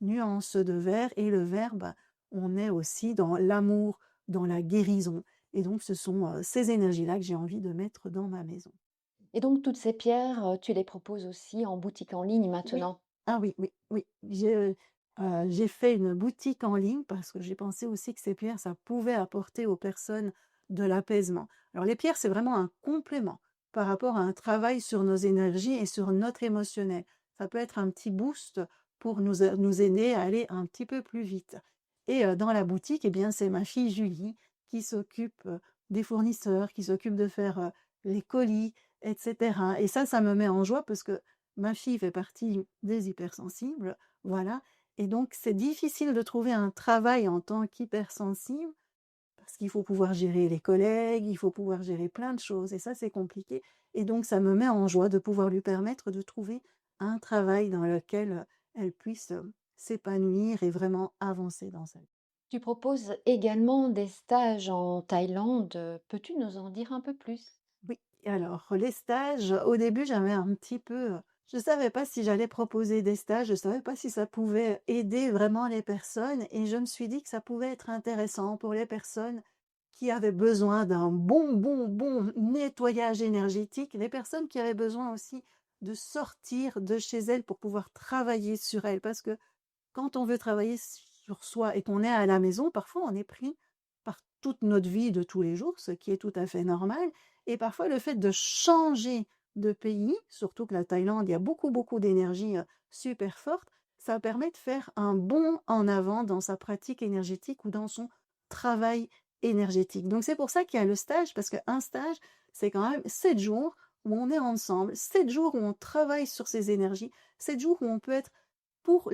nuances de vert et le vert, bah, on est aussi dans l'amour, dans la guérison et donc ce sont ces énergies-là que j'ai envie de mettre dans ma maison. Et donc toutes ces pierres, tu les proposes aussi en boutique en ligne Oui. maintenant? Ah oui, oui, oui. J'ai fait une boutique en ligne parce que j'ai pensé aussi que ces pierres, ça pouvait apporter aux personnes de l'apaisement. Alors les pierres, c'est vraiment un complément par rapport à un travail sur nos énergies et sur notre émotionnel. Ça peut être un petit boost pour nous aider à aller un petit peu plus vite. Et dans la boutique, eh bien, c'est ma fille Julie qui s'occupe des fournisseurs, qui s'occupe de faire les colis, etc. Et ça me met en joie parce que ma fille fait partie des hypersensibles, voilà, et donc c'est difficile de trouver un travail en tant qu'hypersensible parce qu'il faut pouvoir gérer les collègues, il faut pouvoir gérer plein de choses et ça, c'est compliqué et donc ça me met en joie de pouvoir lui permettre de trouver un travail dans lequel, elle puisse, s'épanouir et vraiment avancer dans sa vie. Tu proposes également des stages en Thaïlande, peux-tu nous en dire un peu plus? Oui, alors les stages, au début, j'avais un petit peu, je savais pas si j'allais proposer des stages, je savais pas si ça pouvait aider vraiment les personnes et je me suis dit que ça pouvait être intéressant pour les personnes qui avaient besoin d'un bon nettoyage énergétique, les personnes qui avaient besoin aussi de sortir de chez elles pour pouvoir travailler sur elles. Parce que quand on veut travailler sur soi et qu'on est à la maison, parfois on est pris par toute notre vie de tous les jours, ce qui est tout à fait normal. Et parfois le fait de changer de pays, surtout que la Thaïlande, il y a beaucoup, beaucoup d'énergie super forte, ça permet de faire un bond en avant dans sa pratique énergétique ou dans son travail énergétique. Donc c'est pour ça qu'il y a le stage, parce qu'un stage, c'est quand même 7 jours où on est ensemble, 7 jours où on travaille sur ses énergies, 7 jours où on peut être pour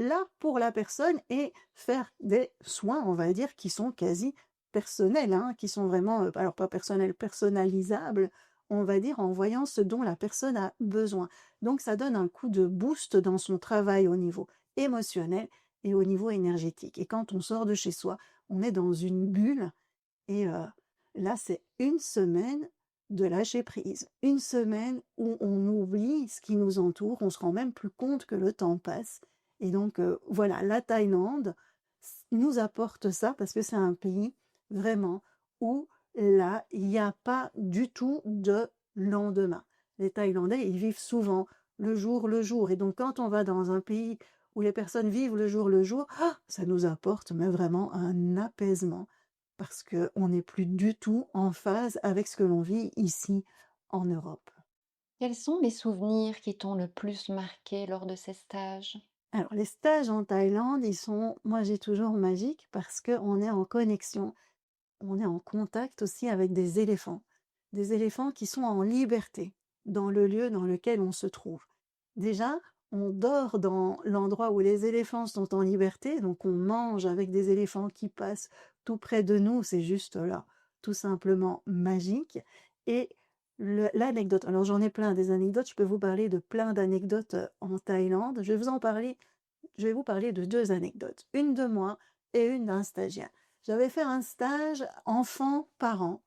la personne et faire des soins, on va dire, qui sont quasi personnels, hein, qui sont vraiment, alors pas personnels, personnalisables, on va dire, en voyant ce dont la personne a besoin. Donc ça donne un coup de boost dans son travail au niveau émotionnel et au niveau énergétique. Et quand on sort de chez soi, on est dans une bulle et là, c'est une semaine de lâcher prise. Une semaine où on oublie ce qui nous entoure, on se rend même plus compte que le temps passe et donc voilà, la Thaïlande nous apporte ça parce que c'est un pays vraiment où là, il n'y a pas du tout de lendemain. Les Thaïlandais, ils vivent souvent le jour. Et donc quand on va dans un pays où les personnes vivent le jour, ah, ça nous apporte mais vraiment un apaisement parce qu'on n'est plus du tout en phase avec ce que l'on vit ici en Europe. Quels sont les souvenirs qui t'ont le plus marqué lors de ces stages? Alors les stages en Thaïlande, moi j'ai toujours magiques parce qu'on est en connexion, on est en contact aussi avec des éléphants qui sont en liberté dans le lieu dans lequel on se trouve. Déjà, on dort dans l'endroit où les éléphants sont en liberté, donc on mange avec des éléphants qui passent tout près de nous, c'est juste là, tout simplement magique. Et l'anecdote, alors j'en ai plein des anecdotes, je peux vous parler de plein d'anecdotes en Thaïlande. Je vais vous parler de 2 anecdotes, une de moi et une d'un stagiaire. J'avais fait un stage enfant-parent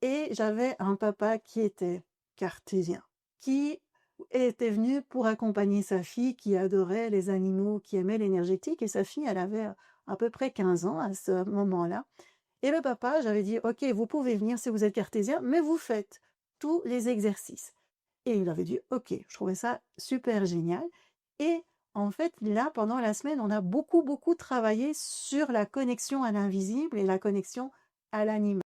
et j'avais un papa qui était cartésien, qui était venu pour accompagner sa fille qui adorait les animaux, qui aimait l'énergétique et sa fille, elle avait à peu près 15 ans à ce moment-là. Et le papa, j'avais dit, OK, vous pouvez venir si vous êtes cartésien, mais vous faites tous les exercices. Et il avait dit: «OK». Je trouvais ça super génial et en fait, là, pendant la semaine, on a beaucoup, beaucoup travaillé sur la connexion à l'invisible et la connexion à l'animal.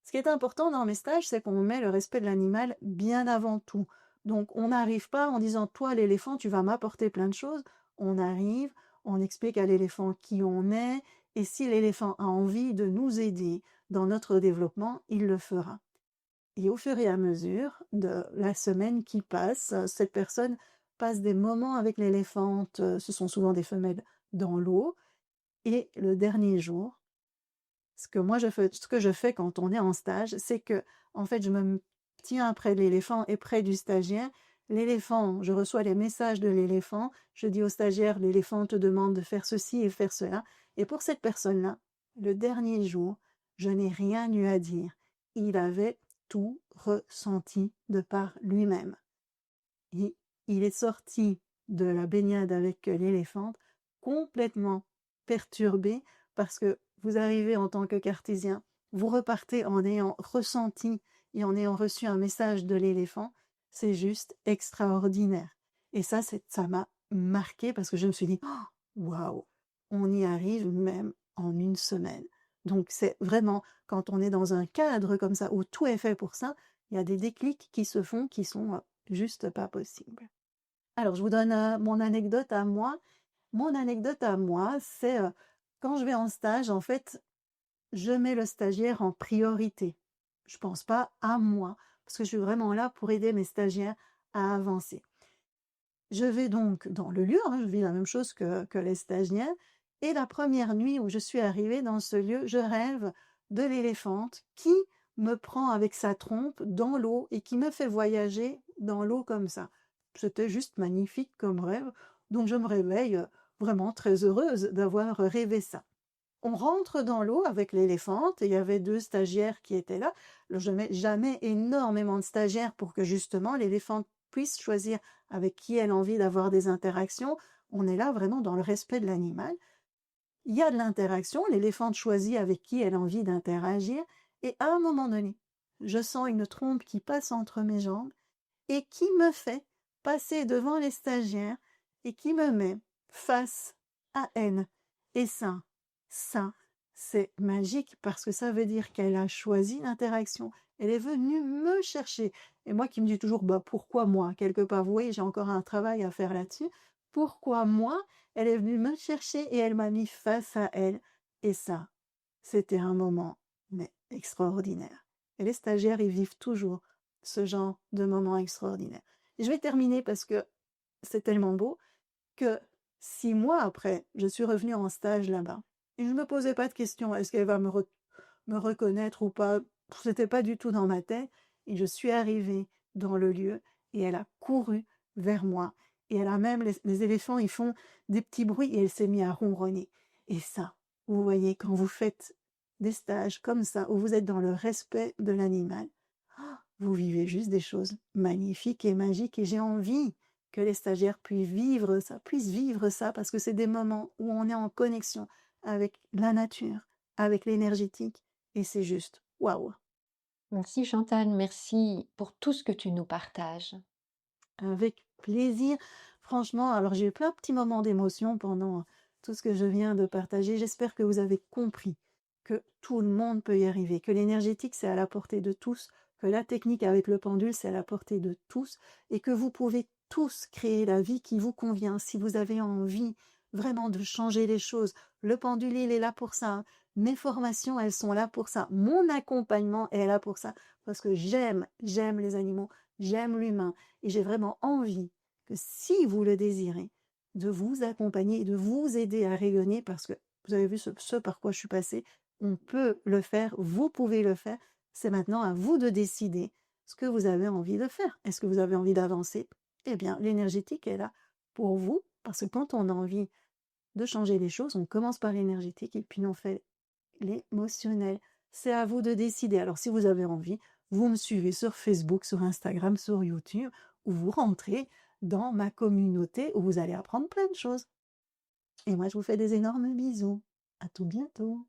Ce qui est important dans mes stages, c'est qu'on met le respect de l'animal bien avant tout. Donc on n'arrive pas en disant: «Toi, l'éléphant, tu vas m'apporter plein de choses». On arrive, on explique à l'éléphant qui on est et si l'éléphant a envie de nous aider dans notre développement, il le fera. Et au fur et à mesure de la semaine qui passe, cette personne passe des moments avec l'éléphante, ce sont souvent des femelles, dans l'eau et le dernier jour, ce que je fais quand on est en stage, c'est que en fait, je me tiens près de l'éléphant et près du stagiaire. L'éléphant, je reçois les messages de l'éléphant, je dis au stagiaire: «L'éléphant te demande de faire ceci et faire cela» et pour cette personne-là, le dernier jour, je n'ai rien eu à dire. Il avait tout ressenti de par lui-même. Et il est sorti de la baignade avec l'éléphante complètement perturbé parce que vous arrivez en tant que cartésien, vous repartez en ayant ressenti et en ayant reçu un message de l'éléphant, c'est juste extraordinaire. Et ça m'a marqué parce que je me suis dit: «Oh, waouh, on y arrive même en une semaine». Donc c'est vraiment quand on est dans un cadre comme ça où tout est fait pour ça, il y a des déclics qui se font qui sont juste pas possible. Alors, je vous donne mon anecdote à moi. Mon anecdote à moi, c'est quand je vais en stage, en fait, je mets le stagiaire en priorité. Je pense pas à moi, parce que je suis vraiment là pour aider mes stagiaires à avancer. Je vais donc dans le lieu, hein, je vis la même chose que les stagiaires, et la première nuit où je suis arrivée dans ce lieu, je rêve de l'éléphante qui me prend avec sa trompe dans l'eau et qui me fait voyager dans l'eau comme ça. C'était juste magnifique comme rêve, donc je me réveille vraiment très heureuse d'avoir rêvé ça. On rentre dans l'eau avec l'éléphante et il y avait 2 stagiaires qui étaient là. Je mets jamais énormément de stagiaires pour que justement l'éléphante puisse choisir avec qui elle a envie d'avoir des interactions. On est là vraiment dans le respect de l'animal. Il y a de l'interaction, l'éléphante choisit avec qui elle a envie d'interagir et à un moment donné, je sens une trompe qui passe entre mes jambes et qui me fait passer devant les stagiaires et qui me met face à elle. Et ça, c'est magique parce que ça veut dire qu'elle a choisi l'interaction. Elle est venue me chercher. Et moi qui me dis toujours, bah pourquoi moi? Quelque part, vous voyez, j'ai encore un travail à faire là-dessus. Pourquoi moi? Elle est venue me chercher et elle m'a mis face à elle. Et ça, c'était un moment, mais extraordinaire. Et les stagiaires, ils vivent toujours ce genre de moment extraordinaire. Et je vais terminer parce que c'est tellement beau que 6 mois après, je suis revenue en stage là-bas. Et je me posais pas de questions. Est-ce qu'elle va me reconnaître ou pas? C'était pas du tout dans ma tête. Et je suis arrivée dans le lieu et elle a couru vers moi. Et elle a même, les éléphants, ils font des petits bruits et elle s'est mise à ronronner. Et ça, vous voyez, quand vous faites des stages comme ça, où vous êtes dans le respect de l'animal, vous vivez juste des choses magnifiques et magiques et j'ai envie que les stagiaires puissent vivre ça parce que c'est des moments où on est en connexion avec la nature, avec l'énergétique et c'est juste waouh! Merci Chantal, merci pour tout ce que tu nous partages. Avec plaisir. Franchement, alors j'ai eu plein de petits moments d'émotion pendant tout ce que je viens de partager. J'espère que vous avez compris que tout le monde peut y arriver, que l'énergétique, c'est à la portée de tous, que la technique avec le pendule, c'est à la portée de tous, et que vous pouvez tous créer la vie qui vous convient. Si vous avez envie vraiment de changer les choses, le pendule, il est là pour ça, hein. Mes formations, elles sont là pour ça. Mon accompagnement est là pour ça, parce que j'aime les animaux, j'aime l'humain. Et j'ai vraiment envie que si vous le désirez, de vous accompagner et de vous aider à rayonner parce que vous avez vu ce par quoi je suis passée, on peut le faire, vous pouvez le faire. C'est maintenant à vous de décider ce que vous avez envie de faire. Est-ce que vous avez envie d'avancer? Eh bien, l'énergétique est là pour vous parce que quand on a envie de changer les choses, on commence par l'énergétique et puis on fait l'émotionnel. C'est à vous de décider. Alors, si vous avez envie, vous me suivez sur Facebook, sur Instagram, sur YouTube, ou vous rentrez dans ma communauté où vous allez apprendre plein de choses. Et moi, je vous fais des énormes bisous. À tout bientôt.